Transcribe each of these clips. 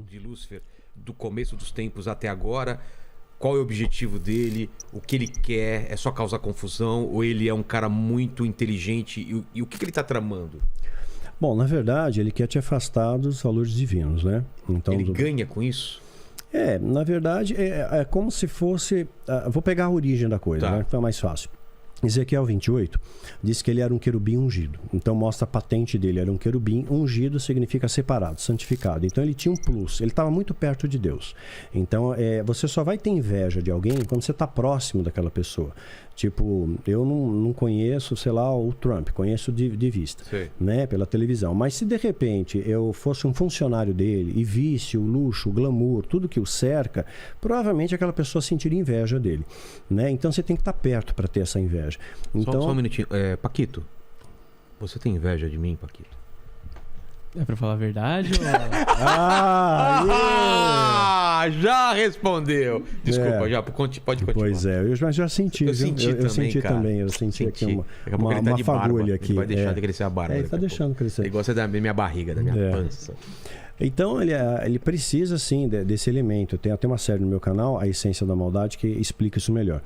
de Lúcifer do começo dos tempos até agora? Qual é o objetivo dele? O que ele quer? É só causar confusão? Ou ele é um cara muito inteligente? E o que ele está tramando? Bom, na verdade, ele quer te afastar dos valores divinos, né? Então, ele ganha com isso? Na verdade, é como se fosse... vou pegar a origem da coisa, tá, né? Então é mais fácil. Ezequiel 28 diz que ele era um querubim ungido. Então mostra a patente dele, era um querubim ungido, significa separado, santificado. Então ele tinha um plus, ele estava muito perto de Deus. Então você só vai ter inveja de alguém quando você está próximo daquela pessoa. Tipo, eu não conheço, sei lá, o Trump, conheço de vista, né, pela televisão. Mas se de repente eu fosse um funcionário dele e visse o luxo, o glamour, tudo que o cerca, provavelmente aquela pessoa sentiria inveja dele, né? Então você tem que estar perto para ter essa inveja. Então, só um minutinho. Paquito, você tem inveja de mim, Paquito? É pra falar a verdade? Ou... já respondeu. Desculpa, já pode continuar. Pois é, eu já senti. Eu senti também. Eu senti aqui uma fagulha aqui. Ele vai deixar de crescer a barba. Ele tá deixando crescer. Ele gosta da minha barriga, da minha pança. Então ele precisa sim desse elemento. Tem até uma série no meu canal, A Essência da Maldade, que explica isso melhor.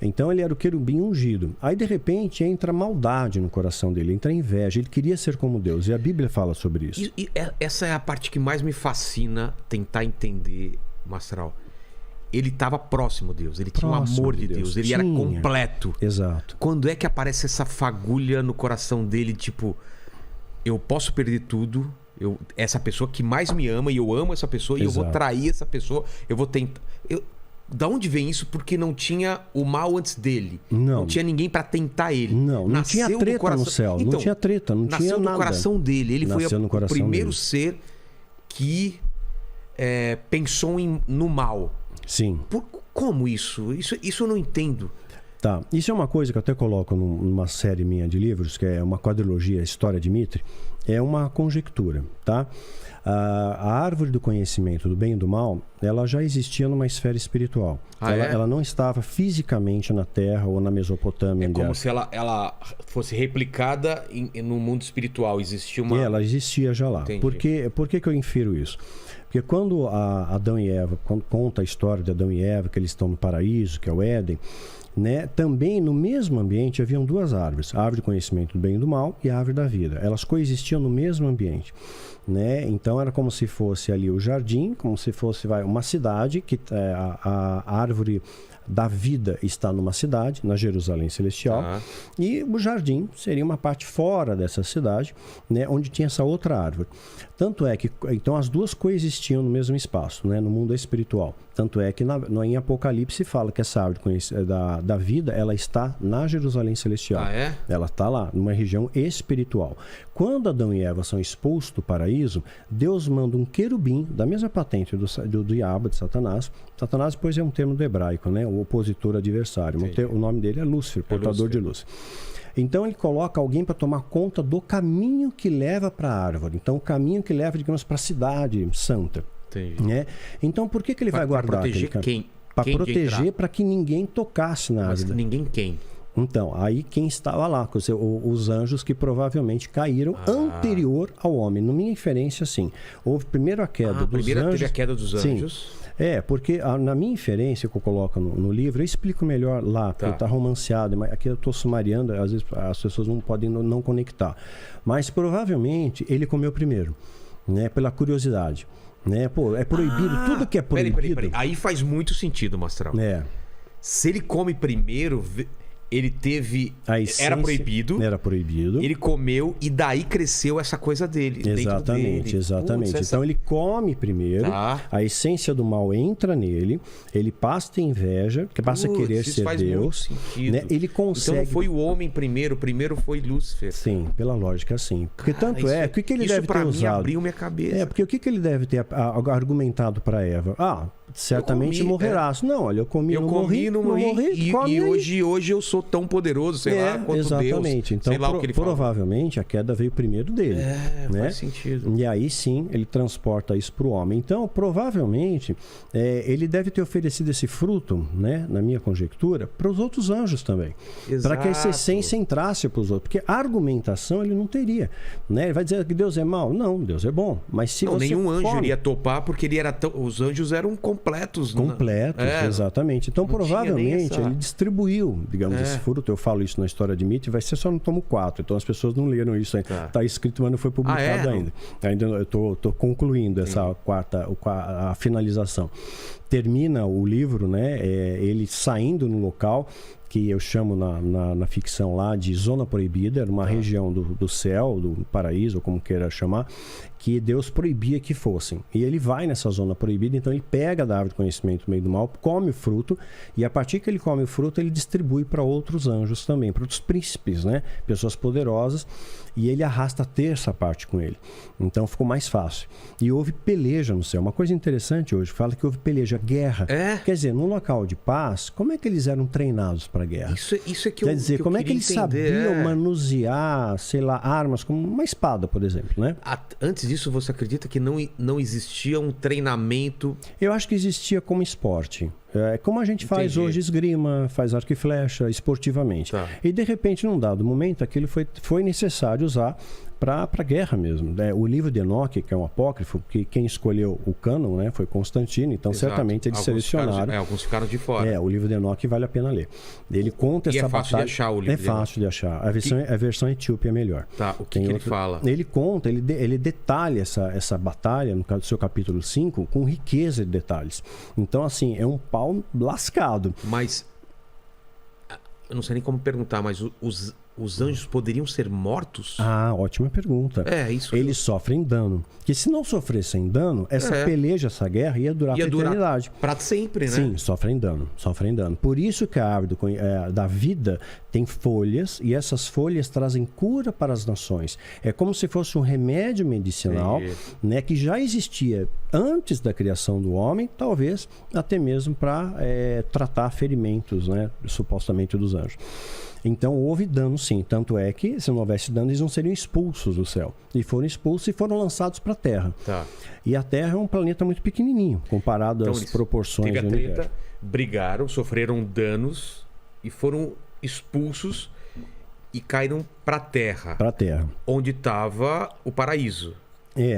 Então ele era o querubim ungido. Aí de repente entra maldade no coração dele, entra inveja. Ele queria ser como Deus. E a Bíblia fala sobre isso. E essa é a parte que mais me fascina tentar entender, Mastral. Ele estava próximo de Deus, ele tinha um amor de Deus, ele era completo. Exato. Quando é que aparece essa fagulha no coração dele, tipo, eu posso perder tudo, essa pessoa que mais me ama, e eu amo essa pessoa, e eu vou trair essa pessoa, eu vou tentar... Da onde vem isso? Porque não tinha o mal antes dele. Não tinha ninguém para tentar ele. Não tinha treta no céu. Então, não tinha treta, não tinha nada. Nasceu no coração dele. Ele foi o primeiro ser que pensou no mal. Sim. Como isso? Isso eu não entendo. Tá. Isso é uma coisa que eu até coloco numa série minha de livros, que é uma quadrilogia, História de Mitre. É uma conjectura, tá? A árvore do conhecimento do bem e do mal, ela já existia numa esfera espiritual. Ela não estava fisicamente na Terra ou na Mesopotâmia. É como se ela fosse replicada no mundo espiritual. Existia uma... Ela existia já lá. Por que eu infiro isso? Porque quando Adão e Eva, quando conta a história de Adão e Eva, que eles estão no paraíso, que é o Éden, né? Também no mesmo ambiente haviam duas árvores, a árvore do conhecimento do bem e do mal e a árvore da vida. Elas coexistiam no mesmo ambiente, né? Então era como se fosse ali o jardim, como se fosse uma cidade, que a árvore da vida está numa cidade, na Jerusalém Celestial, e o jardim seria uma parte fora dessa cidade, né, onde tinha essa outra árvore. Tanto é que, então, as duas coexistiam no mesmo espaço, né, no mundo espiritual. Tanto é que em Apocalipse fala que essa árvore da vida, ela está na Jerusalém Celestial. Ela está lá, numa região espiritual. Quando Adão e Eva são expulsos do paraíso, Deus manda um querubim, da mesma patente do diabo, de Satanás. Satanás, depois, é um termo do hebraico, né? O opositor adversário. O nome dele é Lúcifer, portador de luz. Então ele coloca alguém para tomar conta do caminho que leva para a árvore. Então o caminho que leva, digamos, para a cidade santa. Né? Então por que ele vai guardar? Para proteger quem? Para proteger, para que ninguém tocasse na árvore. Mas ninguém quem? Então, aí quem estava lá, os anjos que provavelmente caíram anterior ao homem. Na minha inferência, sim. Houve primeiro a queda dos anjos. Teve a queda dos anjos. Sim. Porque na minha inferência que eu coloco no livro, eu explico melhor lá, porque está romanceado, mas aqui eu estou sumariando, às vezes as pessoas não podem não conectar. Mas provavelmente ele comeu primeiro, né, pela curiosidade. Né? Pô, é proibido, tudo que é proibido. Peraí. Aí faz muito sentido, Mastral. Se ele come primeiro... Ele teve... Era proibido. Ele comeu e daí cresceu essa coisa dele. Exatamente. Então ele come primeiro, a essência do mal entra nele, ele passa a ter inveja, que passa a querer ser Deus. Né? Ele consegue... Então não foi o homem primeiro foi Lúcifer. Sim, pela lógica, sim. Porque tanto o que ele deve ter usado? Isso pra mim abriu minha cabeça. Porque o que ele deve ter argumentado para Eva? certamente morrerás. Não, olha, eu comi, não morri. E hoje eu sou tão poderoso, sei lá, quanto exatamente. Deus. Então, sei lá o que ele provavelmente a queda veio primeiro dele. Né? Faz sentido. E aí sim, ele transporta isso para o homem. Então, provavelmente, ele deve ter oferecido esse fruto, né, na minha conjectura, para os outros anjos também. Para que essa essência entrasse para os outros. Porque a argumentação ele não teria. Né? Ele vai dizer que Deus é mau? Não, Deus é bom. Mas se você nenhum anjo iria topar, porque ele era os anjos eram completos. Completos, exatamente. Então, provavelmente, ele distribuiu, digamos, esse fruto. Eu falo isso na história de Mito, e vai ser só no tomo 4. Então, as pessoas não leram isso ainda. Está escrito, mas não foi publicado ainda. Ainda eu estou concluindo essa a finalização. Termina o livro, né? Ele saindo no local que eu chamo na ficção lá de Zona Proibida, era uma região do céu, do paraíso, ou como queira chamar, que Deus proibia que fossem. E ele vai nessa zona proibida, então ele pega da árvore do conhecimento do bem e do mal, come o fruto, e a partir que ele come o fruto, ele distribui para outros anjos também, para outros príncipes, né? Pessoas poderosas, e ele arrasta a terça parte com ele. Então ficou mais fácil. E houve peleja no céu. Uma coisa interessante hoje, fala que houve peleja, guerra. Quer dizer, num local de paz, como é que eles eram treinados para a guerra? Isso é que Quer dizer, como é que eles sabiam manusear, sei lá, armas, como uma espada, por exemplo, né? Antes disso, você acredita que não existia um treinamento? Eu acho que existia como esporte. Como a gente faz hoje esgrima, faz arco e flecha, esportivamente. E de repente, num dado momento, aquilo foi necessário usar para a guerra mesmo. O livro de Enoque, que é um apócrifo, que quem escolheu o cânon, né, foi Constantino, então certamente eles selecionaram. Alguns ficaram de fora. O livro de Enoque vale a pena ler. Ele conta essa batalha. É fácil de achar o livro. É fácil de achar. A versão etíope é melhor. O que ele fala? Ele conta, ele detalha essa batalha, no caso do seu capítulo 5, com riqueza de detalhes. Então, assim, é um pau lascado. Mas, eu não sei nem como perguntar, mas os anjos poderiam ser mortos? Ótima pergunta. Isso. Eles sofrem dano. Porque se não sofressem dano, essa peleja, essa guerra ia durar para a eternidade. Para sempre, né? Sim, sofrem dano. Por isso que a árvore da vida tem folhas, e essas folhas trazem cura para as nações. É como se fosse um remédio medicinal, né, que já existia antes da criação do homem, talvez até mesmo para tratar ferimentos, né, supostamente dos anjos. Então houve dano sim, tanto é que se não houvesse dano eles não seriam expulsos do céu. E foram expulsos e foram lançados para a Terra. E a Terra é um planeta muito pequenininho, comparado às proporções do universo. Brigaram, sofreram danos e foram expulsos e caíram para a Terra. Para a Terra. Onde estava o paraíso.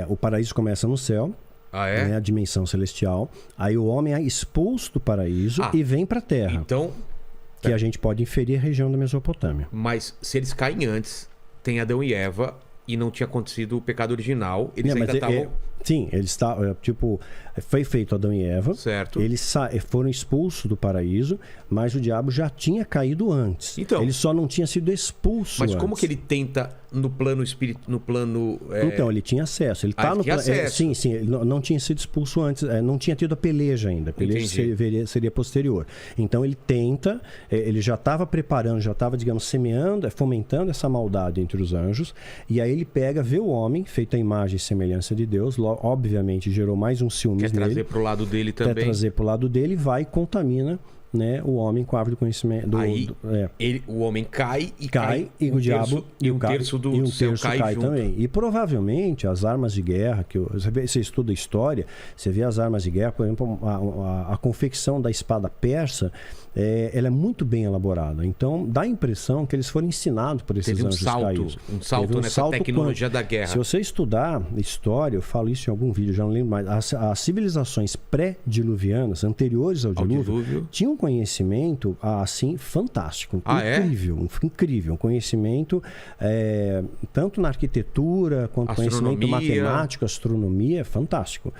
O paraíso começa no céu. Né, a dimensão celestial. Aí o homem é expulso do paraíso e vem para a Terra. Então... que a gente pode inferir a região da Mesopotâmia. Mas se eles caem antes, tem Adão e Eva, e não tinha acontecido o pecado original, eles ainda estavam... Sim, eles estavam, foi feito Adão e Eva. Certo. Eles foram expulsos do paraíso, mas o diabo já tinha caído antes. Então, ele só não tinha sido expulso Mas antes. como que ele tenta no plano espírito, no plano... Então, ele tinha acesso. Ele tá no plano. Sim, ele não tinha sido expulso antes, não tinha tido a peleja ainda. A peleja seria posterior. Então, ele tenta, ele já estava preparando, já estava, digamos, semeando, fomentando essa maldade entre os anjos, e aí ele vê o homem, feito a imagem e semelhança de Deus, obviamente gerou mais um ciúme nele. Quer trazer para o lado dele também. Quer trazer para o lado dele e vai e contamina, né, o homem com a árvore do conhecimento. O homem cai e o diabo e um terço do céu cai junto. Também. E provavelmente as armas de guerra, você estuda história, você vê as armas de guerra, por exemplo, a confecção da espada persa, ela é muito bem elaborada. Então, dá a impressão que eles foram ensinados por esses anjos caídos. Um salto nessa tecnologia da guerra. Se você estudar história, eu falo isso em algum vídeo, já não lembro mais, as civilizações pré-diluvianas, anteriores ao dilúvio, tinham um conhecimento, assim, fantástico. Incrível. Um conhecimento, tanto na arquitetura, quanto conhecimento matemático, astronomia, fantástico.